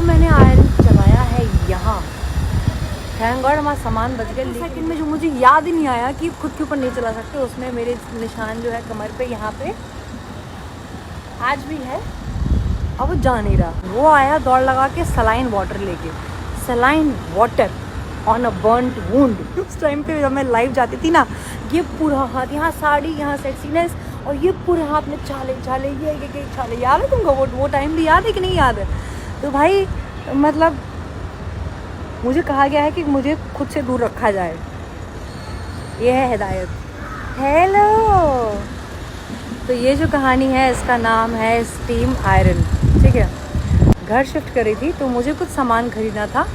मैंने आयरन चलाया है यहाँ, थैंक गॉड हमारा सामान बच गया। सेकंड में जो मुझे याद ही नहीं आया कि खुद के ऊपर नहीं चला सकते, उसमें मेरे निशान जो है कमर पे यहाँ पे आज भी है और वो जा नहीं रहा। वो आया दौड़ लगा के सलाइन वाटर लेके, saline water on a burned wound. उस टाइम पे जब मैं लाइव जाती थी ना, ये पूरा हाथ, यहाँ साड़ी, यहाँ सेक्सीनेस, और ये पूरे हाथ में छाले छाले, ये छाले। याद है तुमको वो टाइम भी याद है कि नहीं याद है? तो भाई मतलब मुझे कहा गया है कि मुझे खुद से दूर रखा जाए, ये है हिदायत। हेलो, तो ये जो कहानी है इसका नाम है स्टीम आयरन। ठीक है, घर शिफ्ट करी थी तो मुझे कुछ सामान खरीदना था,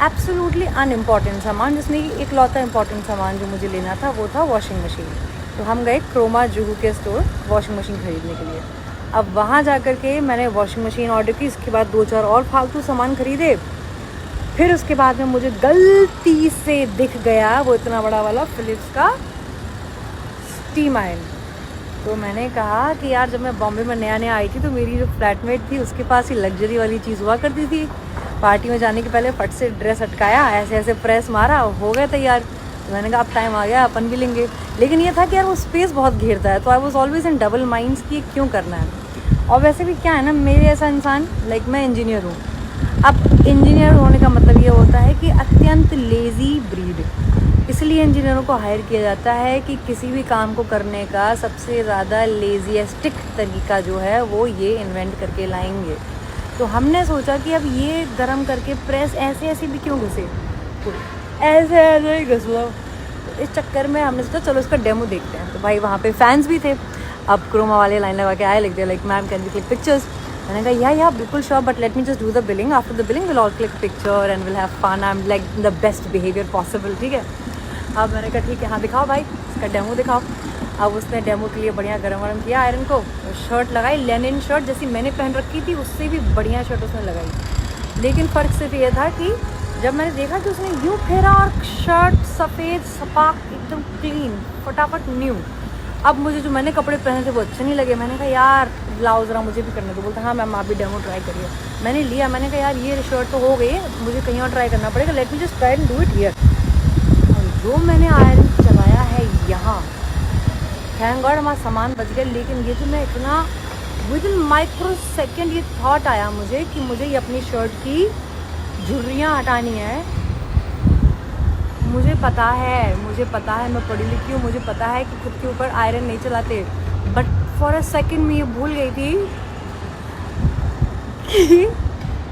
एब्सोल्युटली अनइम्पॉर्टेंट सामान, जिसमें कि इकलौता इम्पॉर्टेंट सामान जो मुझे लेना था वो था वॉशिंग मशीन। तो हम गए क्रोमा जुहू के स्टोर वॉशिंग मशीन खरीदने के लिए। अब वहाँ जा कर के मैंने वॉशिंग मशीन ऑर्डर की, इसके बाद 2-4 और फालतू सामान खरीदे। फिर उसके बाद में मुझे गलती से दिख गया वो इतना बड़ा वाला फिलिप्स का स्टीम आयरन। तो मैंने कहा कि यार, जब मैं बॉम्बे में नया आई थी तो मेरी जो फ्लैटमेट थी उसके पास ही लग्जरी वाली चीज़ हुआ करती थी। पार्टी में जाने के पहले फट से ड्रेस अटकाया, ऐसे ऐसे प्रेस मारा, हो गया तैयार। तो मैंने कहा अब टाइम आ गया, अपन भी लेंगे। लेकिन ये था कि यार वो स्पेस बहुत घेरता है, तो I was always in double minds कि क्यों करना है। और वैसे भी क्या है ना, मेरे ऐसा इंसान, लाइक मैं इंजीनियर हूँ। अब इंजीनियर होने का मतलब ये होता है कि अत्यंत लेज़ी ब्रीड, इसलिए इंजीनियरों को हायर किया जाता है कि किसी भी काम को करने का सबसे ज़्यादा लेजीएस्टिक तरीका जो है वो ये इन्वेंट करके लाएंगे। तो हमने सोचा कि अब ये गरम करके प्रेस ऐसे ऐसे भी क्यों घुसे, ऐसे ऐसे ही घुस लो। तो इस चक्कर में हमने सोचा चलो इसका डेमो देखते हैं। तो भाई वहाँ पे फैंस भी थे। अब क्रोमा वाले लाइन लगा के आए, लिख दिया like ma'am can we click pictures. मैंने कहा या बिल्कुल sure, but let me just do the billing, after the billing will all click picture and will have fun, I am like the best behaviour possible. ठीक है, अब मैंने कहा ठीक है, हाँ दिखाओ भाई, इसका डेमो दिखाओ। अब उसने डेमो के लिए बढ़िया गरम वरम किया आयरन को, शर्ट लगाई, लेनिन शर्ट जैसी मैंने पहन रखी थी, उससे भी बढ़िया शर्ट उसने लगाई। लेकिन फ़र्क सिर्फ ये था कि जब मैंने देखा कि उसने यूँ फेरा और शर्ट सफ़ेद सपाक एकदम क्लीन फटाफट न्यू। अब मुझे जो मैंने कपड़े पहने थे वो अच्छे नहीं लगे। मैंने कहा यार लाओ ज़रा मुझे भी करने दो। बोलता हाँ मैम आप भी डेमो ट्राई करिए। मैंने लिया, मैंने कहा यार ये शर्ट तो हो गई है, मुझे कहीं और ट्राई करना पड़ेगा, late me just try and do it here. जो मैंने आयरन चलाया है यहाँ, थैंक गॉड हमारा सामान बच गया। लेकिन ये जो मैं इतना विद इन माइक्रो सेकेंड ये थॉट आया मुझे कि मुझे ये अपनी शर्ट की झुर्रियाँ हटानी है। मुझे पता है मैं पढ़ी लिखी हूँ, मुझे पता है कि खुद के ऊपर आयरन नहीं चलाते, बट फॉर अ सेकेंड मैं ये भूल गई थी कि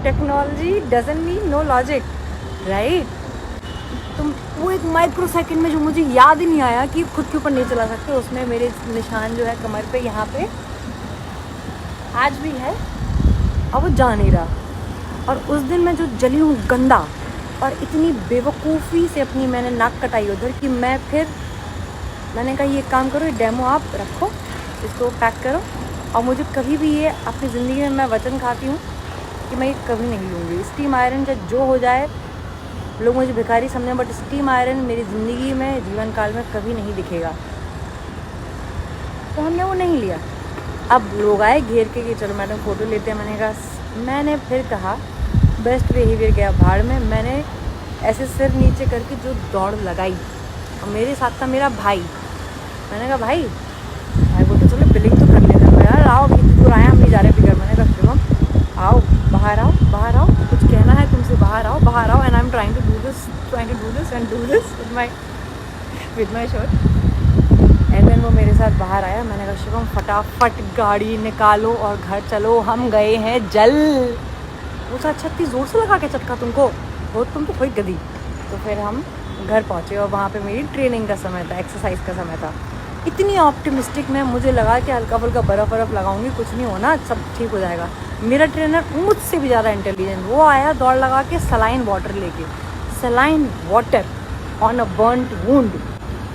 technology doesn't mean no logic, right. तुम वो एक माइक्रो सेकंड में जो मुझे याद ही नहीं आया कि खुद के ऊपर नहीं चला सकते, उसमें मेरे निशान जो है कमर पे यहाँ पे आज भी है और वो जा नहीं रहा। और उस दिन मैं जो जली हूँ गंदा, और इतनी बेवकूफ़ी से अपनी मैंने नाक कटाई उधर कि मैंने कहा ये काम करो, ये डेमो आप रखो, इसको पैक करो, और मुझे कभी भी ये अपनी ज़िंदगी में मैं वचन खाती हूँ कि मैं ये कभी नहीं लूँगी। स्टीम आयरन चाहे जो हो जाए, लोग मुझे भिखारी समझे, बट स्टीम आयरन मेरी ज़िंदगी में जीवन काल में कभी नहीं दिखेगा। तो हमने वो नहीं लिया। अब लोग आए घेर के कि चलो मैडम फ़ोटो लेते हैं। मैंने फिर कहा बेस्ट बिहेवियर गया भाड़ में। मैंने ऐसे सिर नीचे करके जो दौड़ लगाई, और मेरे साथ था मेरा भाई। मैंने कहा भाई बोलते चलो बिलिंग तो कर लेते हैं यार, आओ कितनी दूर आए, हम नहीं जा रहे फिक्र। मैंने कहा शुभम आओ, बाहर आओ, कुछ कहना है तुमसे, बाहर आओ। And I am trying to do this with my shirt. And then वो मेरे साथ बाहर आया। मैंने कहा शुभम फटाफट गाड़ी निकालो और घर चलो, हम गए हैं जल। वो अच्छा इतनी ज़ोर से लगा के चटका तुमको, वो तुम तो कोई गधी। तो फिर हम घर पहुँचे और वहाँ पे मेरी ट्रेनिंग का समय था, एक्सरसाइज का समय था। इतनी ऑप्टिमिस्टिक में मुझे लगा कि हल्का फुल्का बर्फ़ लगाऊंगी, कुछ नहीं होना, सब ठीक हो जाएगा। मेरा ट्रेनर मुझसे भी ज़्यादा इंटेलिजेंट, वो आया दौड़ लगा के सलाइन वाटर लेके, saline water on a burned wound.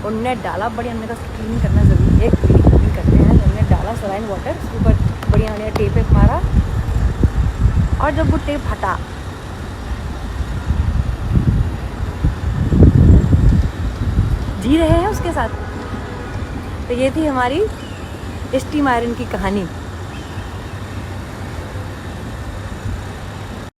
उनने डाला बढ़िया, हमने कहा क्लीन करना ज़रूरी है, क्लीन करते हैं। उन्होंने डाला सलाइन वाटर, उसके ऊपर बढ़िया बढ़िया टेप वेप मारा, और जब वो टेप हटा जी रहे हैं उसके साथ। तो ये थी हमारी स्टीम आयरन की कहानी।